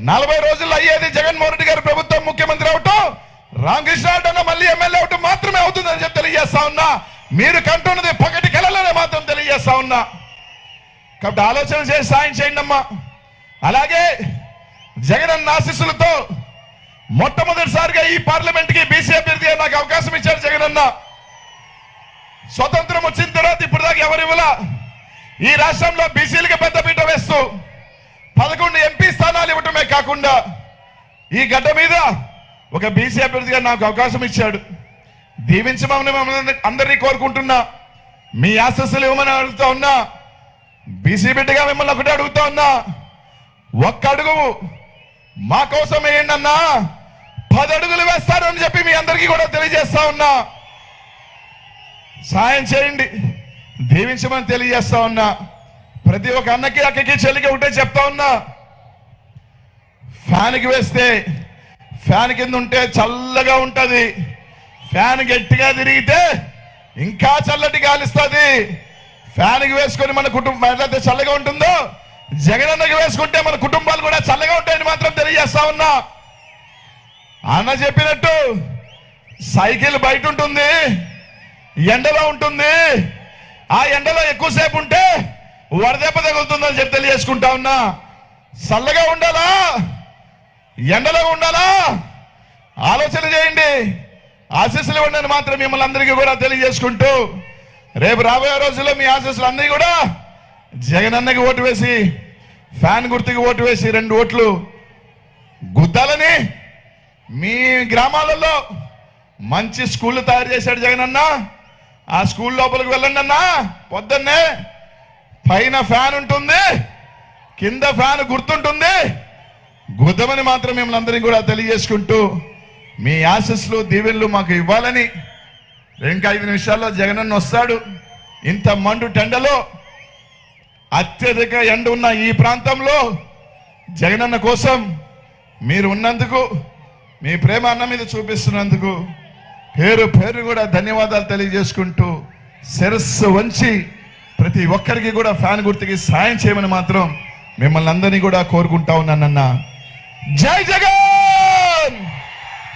40 రోజుల్లో అయ్యేది జగన్మోహన్ రెడ్డి గారి ప్రభుత్వం ముఖ్యమంత్రి అవటం, రామకృష్ణ మళ్ళీ ఎమ్మెల్యే అవటం మాత్రమే అవుతుందని చెప్పి తెలియజేస్తా ఉన్నా. మీరు కంటున్నది పగటి కళలోనే మాత్రం తెలియజేస్తా ఉన్నా. కాబట్టి ఆలోచన చేసి సాయం చేయండి అమ్మా. అలాగే జగనన్న ఆశీస్సులతో మొట్టమొదటిసారిగా ఈ పార్లమెంట్ కి బీసీ అభ్యర్థిగా నాకు అవకాశం ఇచ్చారు జగనన్న. స్వతంత్రం వచ్చిన తర్వాత ఇప్పుడు దాకా ఎవరు ఇవ్వలా. ఈ రాష్ట్రంలో బీసీలకి పెద్దపీట వేస్తూ 11 ఎంపీ స్థానాలు ఇవ్వటమే కాకుండా ఈ గడ్డ మీద ఒక బీసీ అభ్యర్థిగా నాకు అవకాశం ఇచ్చాడు. దీవించమని మమ్మల్ని అందరినీ కోరుకుంటున్నా. మీ ఆశస్సులు ఇవ్వమని అడుగుతా ఉన్నా. బీసీ బిడ్డగా మిమ్మల్ని ఒకటే అడుగుతా ఉన్నా, ఒక్క అడుగు మా కోసం వేయండి అన్నా, 10 అడుగులు వేస్తాను అని చెప్పి మీ అందరికీ కూడా తెలియజేస్తా ఉన్నా. సాయం చేయండి, దీవించమని తెలియజేస్తా ఉన్నా. ప్రతి ఒక్క అన్నకి అక్కకి చెల్లికి ఒకటే చెప్తా ఉన్నా, ఫ్యాన్కి వేస్తే ఫ్యాన్ కింద ఉంటే చల్లగా ఉంటది, ఫ్యాన్ గట్టిగా తిరిగితే ఇంకా చల్లటి గాలిస్తుంది. ఫ్యాన్కి వేసుకొని మన కుటుంబం ఎట్లయితే చల్లగా ఉంటుందో జగనన్నకి వేసుకుంటే మన కుటుంబాలు కూడా చల్లగా ఉంటాయని మాత్రం తెలియజేస్తా ఉన్నా. అన్న చెప్పినట్టు సైకిల్ బయట ఉంటుంది, ఎండలో ఉంటుంది. ఆ ఎండలో ఎక్కువసేపు ఉంటే వడదెబ్బ తగులుతుందని చెప్పి తెలియజేసుకుంటా ఉన్నా. చల్లగా ఉండాలా, ఎండలో ఉండాలా, ఆలోచన చేయండి, ఆశీస్సులు ఇవ్వండి మాత్రం మిమ్మల్ని అందరికీ కూడా తెలియజేసుకుంటూ, రేపు రాబోయే రోజుల్లో మీ ఆశీస్సులు అందరికీ కూడా జగనన్నకి ఓటు వేసి, ఫ్యాన్ గుర్తుకి ఓటు వేసి 2 ఓట్లు గుద్దాలని, మీ గ్రామాలలో మంచి స్కూళ్ళు తయారు చేశాడు జగనన్న. ఆ స్కూల్ లోపలికి వెళ్ళండి అన్నా. పొద్దున్నే పైన ఫ్యాన్ ఉంటుంది, కింద ఫ్యాన్ గుర్తుంటుంది, గుద్దమని మాత్రం మిమ్మల్ని అందరినీ కూడా తెలియజేసుకుంటూ, మీ ఆశీస్సులు దీవెనలు మాకు ఇవ్వాలని. ఇంకా 5 నిమిషాల్లో జగనన్న వస్తాడు. ఇంత మండు టెండలో అత్యధిక ఎండ ఉన్న ఈ ప్రాంతంలో జగనన్న కోసం మీరు ఉన్నందుకు, మీ ప్రేమ అన్న మీద చూపిస్తున్నందుకు పేరు పేరు కూడా ధన్యవాదాలు తెలియజేసుకుంటూ, శిరస్సు వంచి ప్రతి ఒక్కరికి కూడా ఫ్యాన్ గుర్తుకి సాయం చేయమని మాత్రం మిమ్మల్ని అందరినీ కూడా కోరుకుంటా ఉన్నానన్న. జై జగన్.